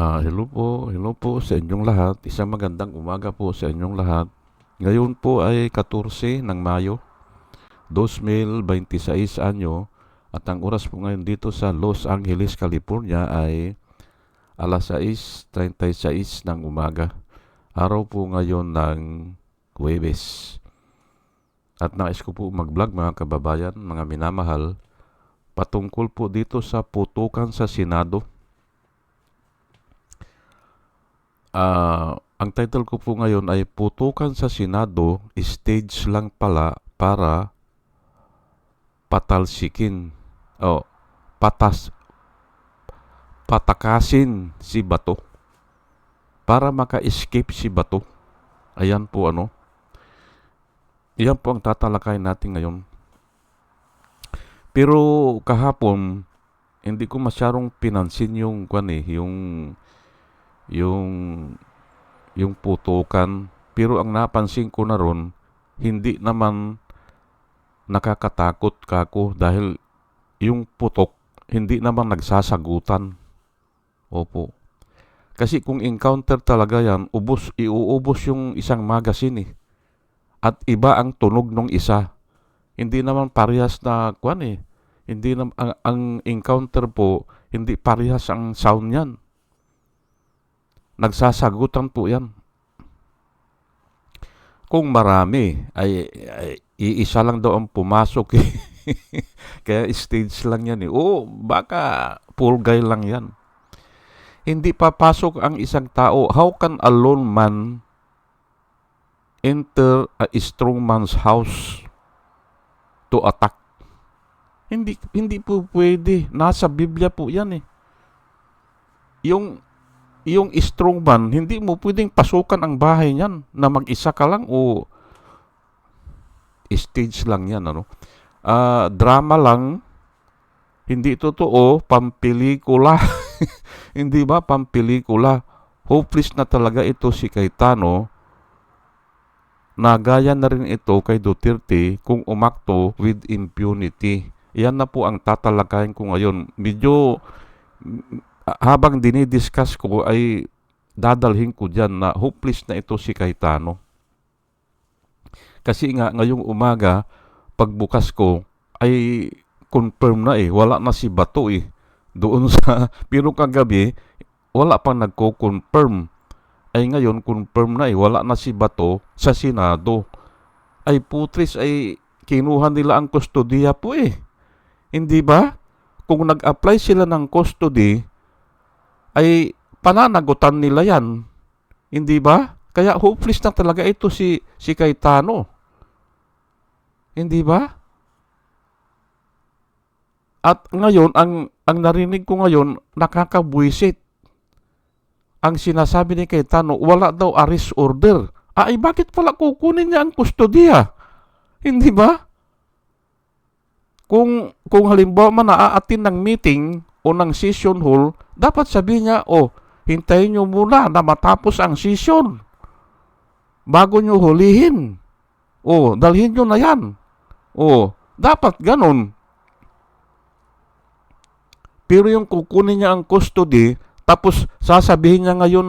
Hello po sa inyong lahat. Isang magandang umaga po sa inyong lahat. Ngayon po ay 14 ng Mayo, 2026 anyo, at ang oras po ngayon dito sa Los Angeles, California ay alas 6:36 ng umaga. Araw po ngayon ng Huwebes. At nais ko po mag-vlog mga kababayan, mga minamahal, patungkol po dito sa putukan sa Senado. Ang title ko po ngayon ay Putukan sa Senado, Stage lang pala para patalsikin o patakasin si Bato, para maka-escape si Bato. Ayan po Iyan po ang tatalakayin natin ngayon. Pero kahapon hindi ko masyadong pinansin yung yung putukan, pero ang napansin ko na ron, hindi naman nakakatakot kako dahil yung putok hindi naman nagsasagutan. Opo. Kasi kung encounter talaga yan, iuubos yung isang magazine eh. At iba ang tunog ng isa. Hindi naman parehas na Hindi naman ang encounter po, hindi parehas ang sound yan. Nagsasagutan po yan. Kung marami, ay iisa lang daw ang pumasok eh. Kaya stage lang yan eh. Oo, baka poor guy lang yan. Hindi papasok ang isang tao. How can a lone man enter a strong man's house to attack? Hindi po pwede. Nasa Biblia po yan eh. Yung strong man, hindi mo pwedeng pasukan ang bahay niyan na mag-isa ka lang o stage lang yan. Drama lang, hindi totoo, pampelikula. Hindi ba? Pampelikula. Hopeless na talaga ito si Cayetano. Nagaya na rin ito kay Duterte kung umakto with impunity. Yan na po ang tatalakayin ko ngayon. Medyo habang dinidiscuss ko ay dadalhin ko dyan na hopeless na ito si Cayetano. Kasi nga ngayong umaga, pagbukas ko ay confirm na eh. Wala na si Bato eh. Doon sa, pero kagabi, wala pang nagko-confirm. Ay ngayon, confirm na eh. Wala na si Bato sa Senado. Ay putris, ay kinuha nila ang kustodiya po eh. Hindi ba? Kung nag-apply sila ng custody, ay pananagutan nila yan. Hindi ba? Kaya hopeless na talaga ito si Cayetano. Hindi ba? At ngayon, ang narinig ko ngayon, nakakabwisit. Ang sinasabi ni Cayetano, wala daw arrest order. Ay bakit pala kukunin niya ang kustodiya? Hindi ba? Kung halimbawa man naaatin ng meeting o ng session hall, dapat sabihin niya, hintayin nyo muna na matapos ang session bago nyo hulihin. Dalhin nyo na yan. Dapat ganon. Pero yung kukunin niya ang custody, tapos sasabihin niya ngayon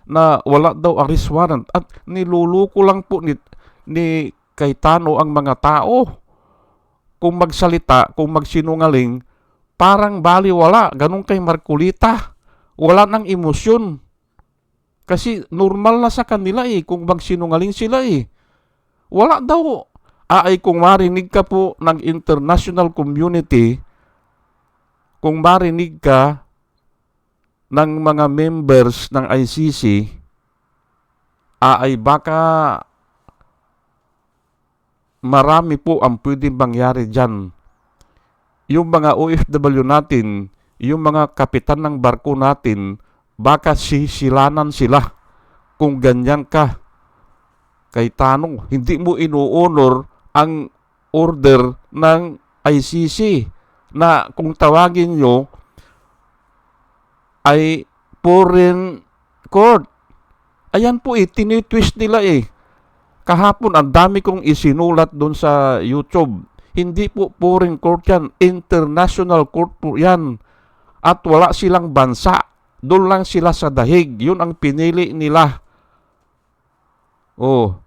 na wala daw arrest warrant. At niluluko lang po ni Cayetano ang mga tao. Kung magsalita, kung magsinungaling, parang baliwala. Ganun kay Marcolita. Wala nang emosyon. Kasi normal na sa kanila eh, kung magsinungaling sila eh. Wala daw. Ay kung marinig ka po ng international community, kung marinig ka ng mga members ng ICC, ay baka marami po ang pwedeng mangyari dyan. Yung mga OFW natin, yung mga kapitan ng barko natin, baka sisilanan sila kung ganyan ka. Cayetano, hindi mo ino-honor ang order ng ICC na kung tawagin nyo ay foreign court. Ayan po tinitwist nila eh. Kahapon ang dami kong isinulat doon sa YouTube. Hindi po foreign court yan, international court po yan. At wala silang bansa doon lang sila sa dahig. Yun ang pinili nila. Oh.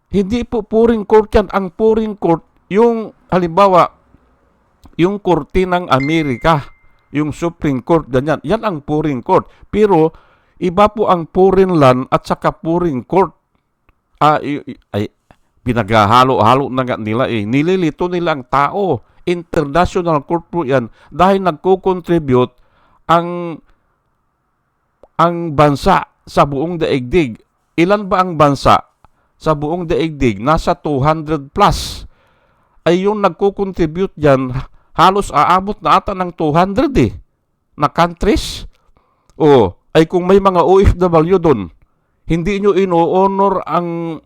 Hindi po puring court yan. Ang puring court, yung halimbawa, yung korte ng Amerika, yung Supreme Court, ganyan. Yan ang puring court. Pero, iba po ang foreign land at saka puring court. Pinaghahalo-halo na nga nila eh. Nililito nila ang tao. International court po yan dahil nagko-contribute ang bansa sa buong daigdig. Ilan ba ang bansa sa buong daigdig? Nasa 200 plus. Ay yung nagko-contribute yan, halos aabot na ata ng 200 na countries. Ay kung may mga OFW doon, hindi nyo ino-honor ang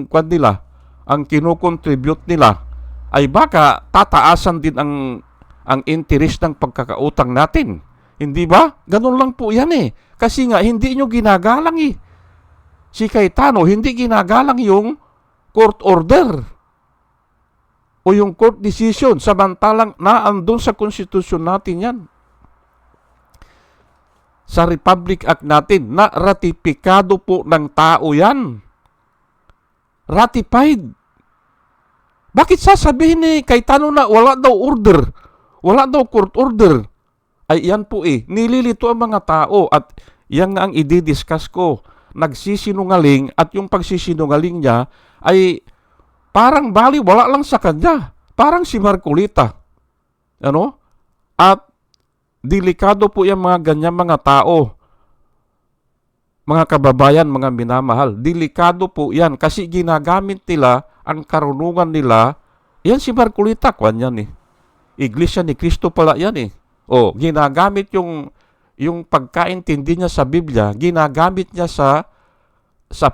kwan nila, ang kino-contribute nila, ay baka tataasan din ang interest ng pagkakautang natin. Hindi ba? Ganun lang po yan eh. Kasi nga, hindi nyo ginagalang eh. Si Cayetano, hindi ginagalang yung court order o yung court decision, samantalang naandun sa konstitusyon natin yan. Sa Republic Act natin, na ratipikado po ng tao yan. Ratified. Bakit sasabihin ni Cayetano na wala daw order? Wala daw court order? Ay yan po eh. Nililito ang mga tao at yan nga ang i-discuss ko. Nagsisinungaling at yung pagsisinungaling niya ay parang bali wala lang sa kanya. Parang si Marcolita. Ano? At delikado po yung mga ganyan mga tao. Mga kababayan, mga minamahal. Delikado po yan kasi ginagamit nila ang karunungan nila. Yan si Marcolita, kwan yan eh. Iglesia ni Cristo pala yan eh. Ginagamit yung pagkaintindi niya sa Biblia, ginagamit niya sa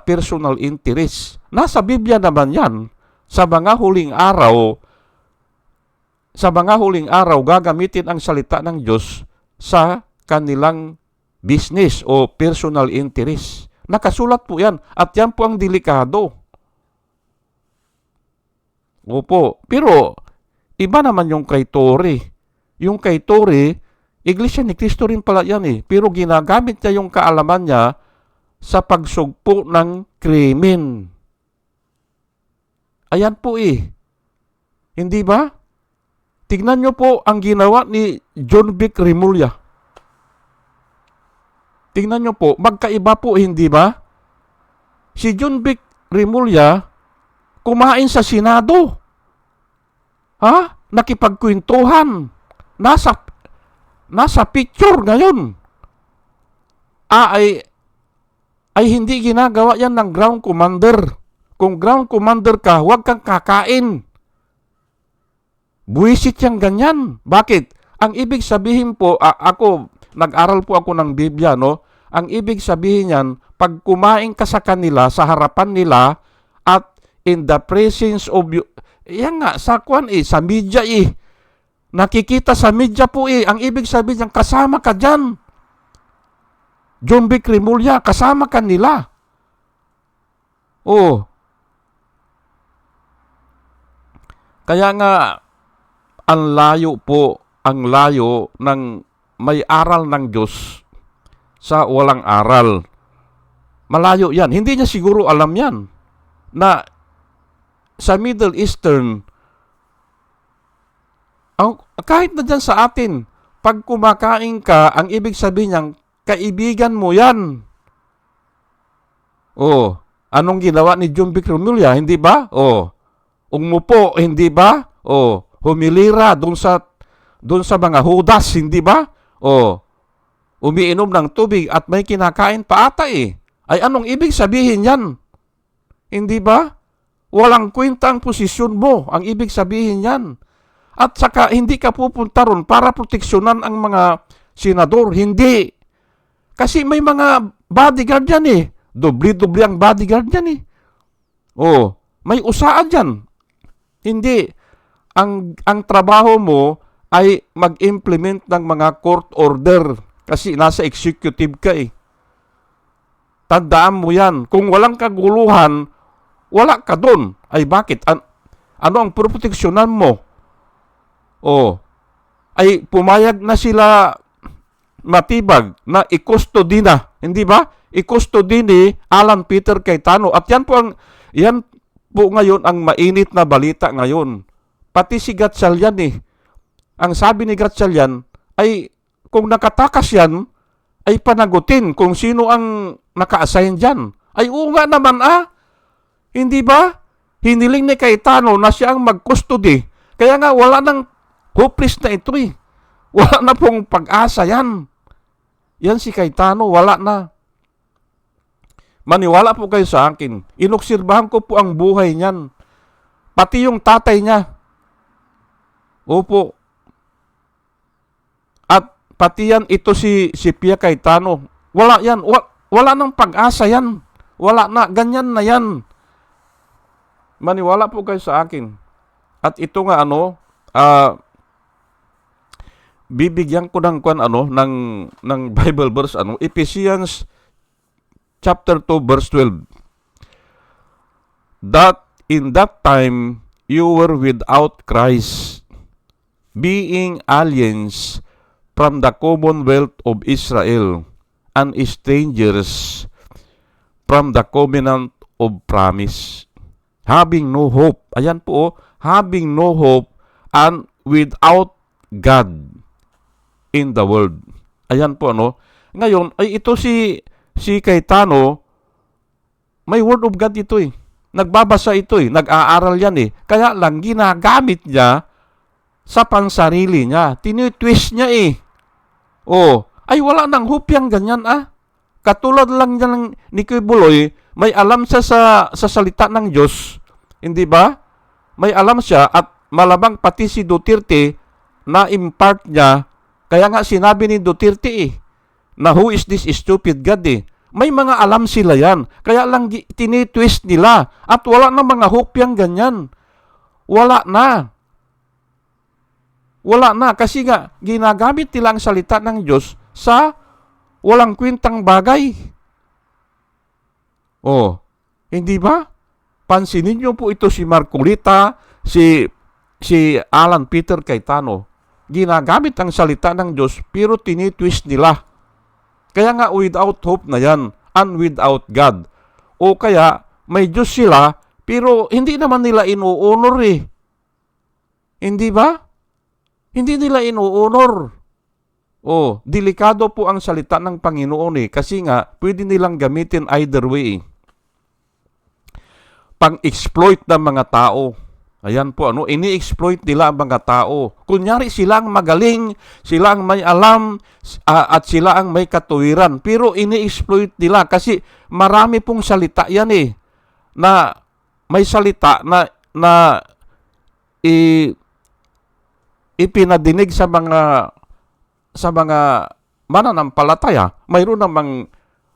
personal interest. Nasa Biblia naman yan. Sa mga huling araw, gagamitin ang salita ng Diyos sa kanilang business o personal interest. Nakasulat po yan. At yan po ang delikado. Opo. Pero, iba naman yung kay Tory. Yung kay Tory, Iglesia ni Cristo rin pala yan eh. Pero ginagamit niya yung kaalaman niya sa pagsugpo ng krimen. Ayan po eh. Hindi ba? Tignan nyo po ang ginawa ni John Vic Remulla. Tignan nyo po, magkaiba po, hindi ba? Si John Vic Remulla, kumain sa Senado. Nakipagkwentuhan. Nasa picture ngayon. Ay hindi ginagawa yan ng ground commander. Kung ground commander ka, huwag kang kakain. Buwisit yang ganyan. Bakit? Ang ibig sabihin po, nag-aral po ako ng Biblia, no? Ang ibig sabihin yan, pag kumain ka sa kanila, sa harapan nila, at in the presence of you, yan nga, sa media nakikita sa media po ang ibig sabihin yan, kasama ka dyan. John Vic Remulla, kasama ka nila. Kaya nga, ang layo ng may aral ng Diyos sa walang aral. Malayo yan. Hindi niya siguro alam yan na sa Middle Eastern, kahit na dyan sa atin, pag kumakain ka, ang ibig sabihin niyang, kaibigan mo yan. Anong ginawa ni John Vic Remulla, hindi ba? Umupo, hindi ba? Humilira doon sa mga hudas, hindi ba? Umiinom ng tubig at may kinakain pa ata eh. Ay anong ibig sabihin yan? Hindi ba? Walang kwenta ang posisyon mo. Ang ibig sabihin yan. At saka hindi ka pupunta ron para proteksyonan ang mga senador. Hindi. Kasi may mga bodyguard yan eh. Doble-doble ang bodyguard yan eh. May usaan yan. Hindi. Ang trabaho mo ay mag-implement ng mga court order. Kasi nasa executive ka eh. Tandaan mo yan. Kung walang kaguluhan, wala ka doon. Ay bakit? Ano ang proteksyonan mo? Ay pumayag na sila matibag na i-custody na, hindi ba? I-custody ni Alan Peter Cayetano. At yan po ngayon ang mainit na balita ngayon. Pati si Gatchalian ang sabi ni Gatchalian ay kung nakatakas yan, ay panagutin kung sino ang naka-assign dyan. Ay oo nga naman hindi ba? Hiniling ni Cayetano na siya ang mag-custody. Kaya nga wala nang hopeless na ito Wala na pong pag-asa yan. Yan si Cayetano, wala na. Maniwala po kayo sa akin. Inobserbahan ko po ang buhay niyan. Pati yung tatay niya. Opo. At pati yan, ito si Pia Cayetano. Wala yan. Wala nang pag-asa yan. Wala na. Ganyan na yan. Maniwala po kayo sa akin. At ito nga bibigyan ko ng ng Bible verse Ephesians chapter 2 verse 12. That in that time you were without Christ, being aliens from the commonwealth of Israel and strangers from the covenant of promise, having no hope. Ayan po, having no hope and without God in the world. Ayan po Ngayon, ay ito si Cayetano, may word of God ito Nagbabasa ito Nag-aaral yan Kaya lang ginagamit niya sa pansarili niya. Tinitwist niya ay wala nang hope yang ganyan Katulad lang niya ni Kuya Buloy, may alam siya sa salita ng Diyos. Hindi ba? May alam siya at malamang pati si Duterte na impart niya. Kaya nga sinabi ni Duterte na who is this stupid God May mga alam sila yan. Kaya lang tinitwist nila. At wala na mga hope yang ganyan. Wala na. Wala na. Kasi nga, ginagamit nila ang salita ng Diyos sa walang kwentang bagay. Hindi ba? Pansinin niyo po ito si Marcolita, si Alan Peter Cayetano. Ginagamit ang salita ng Diyos pero tinitwist nila. Kaya nga without hope na yan and without God. O kaya may Diyos sila pero hindi naman nila inuunor Hindi ba? Hindi nila inuunor. Delikado po ang salita ng Panginoon kasi nga pwede nilang gamitin either way Pang-exploit ng mga tao. Ayan po, ini-exploit nila ang mga tao. Kunyari, sila ang magaling, sila ang may alam, at sila ang may katuwiran. Pero ini-exploit nila kasi marami pong salita yan na may salita na ipinadinig sa mga mananampalataya. Mayroon namang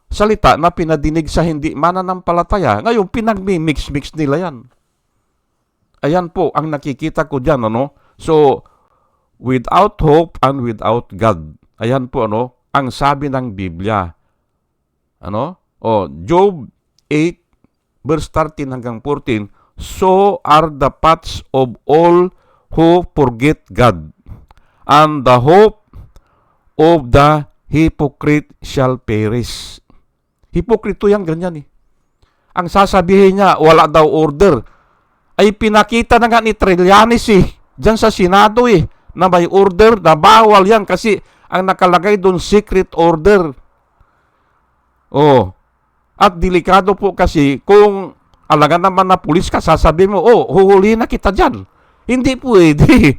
salita na pinadinig sa hindi mananampalataya. Ngayon, pinagmi-mix-mix nila yan. Ayan po ang nakikita ko dyan, So, without hope and without God. Ayan po, ang sabi ng Biblia. Job 8, verse 13 hanggang 14, so are the paths of all who forget God, and the hope of the hypocrite shall perish. Hipokrito yan, ganyan Ang sasabihin niya, wala daw order. Ay pinakita na nga ni Trillanes dyan sa Senado na may order na bawal yan kasi ang nakalagay doon secret order. At delikado po kasi kung alaga naman na pulis ka, sasabihin mo, huhuli na kita dyan. Hindi pwede.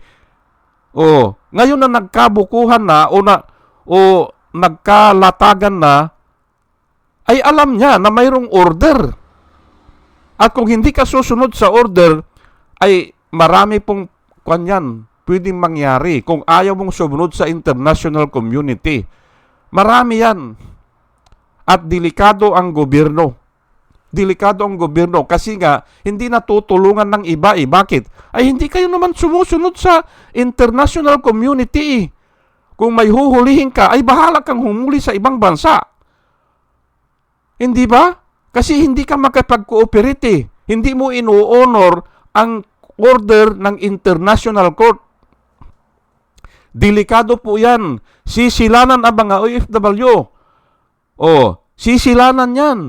Ngayon na nagkabukuhan na o nagkalatagan na, ay alam niya na mayroong order. At kung hindi ka susunod sa order, ay marami pong pwedeng mangyari kung ayaw mong sumunod sa international community. Marami yan. At delikado ang gobyerno. Delikado ang gobyerno kasi nga hindi natutulungan ng iba Bakit? Ay hindi kayo naman sumusunod sa international community Kung may huhulihin ka, ay bahala kang humuli sa ibang bansa. Hindi ba? Kasi hindi ka makapag-cooperate Hindi mo ino-honor ang order ng International Court. Delikado po yan. Sisilanan ang mga OFW. Sisilanan yan.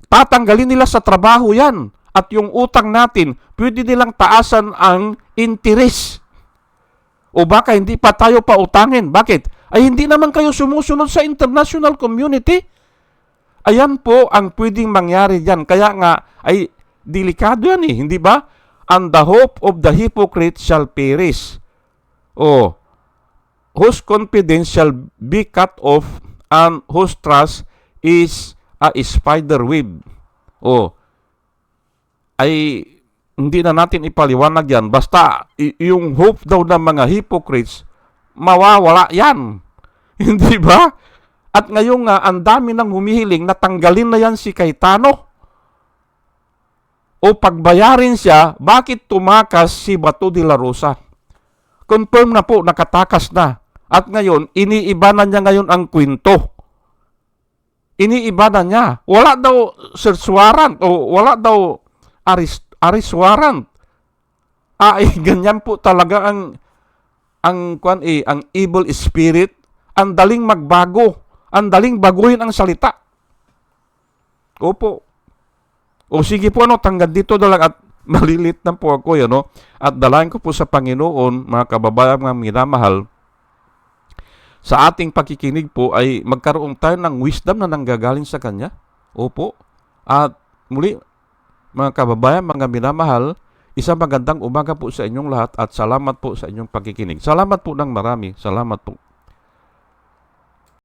Tatanggalin nila sa trabaho yan. At yung utang natin, pwede nilang taasan ang interest. O baka hindi pa tayo pautangin. Bakit? Ay hindi naman kayo sumusunod sa international community. Ayan po ang pwedeng mangyari dyan. Kaya nga, ay delikado yan hindi ba? And the hope of the hypocrite shall perish. Whose confidence shall be cut off and whose trust is a spider web. Ay hindi na natin ipaliwanag yan. Basta yung hope daw ng mga hypocrites, mawawala yan. Hindi ba? At ngayon nga, ang dami nang humihiling na tanggalin na yan si Cayetano. O pagbayarin siya, bakit tumakas si Bato de la Rosa? Confirm na po, nakatakas na. At ngayon, iniiba na niya ngayon ang kwento. Iniiba na niya. Wala daw search warrant o wala daw arrest warrant. Ganyan po talaga ang evil spirit. Ang daling magbago. Ang daling baguhin ang salita. Opo. Sige po, tanggal dito na lang at malilit na po ako, at dalayan ko po sa Panginoon, mga kababayan, mga minamahal, sa ating pakikinig po ay magkaroon tayo ng wisdom na nanggagaling sa Kanya. Opo. At muli, mga kababayan, mga minamahal, isang magandang umaga po sa inyong lahat at salamat po sa inyong pakikinig. Salamat po ng marami. Salamat po.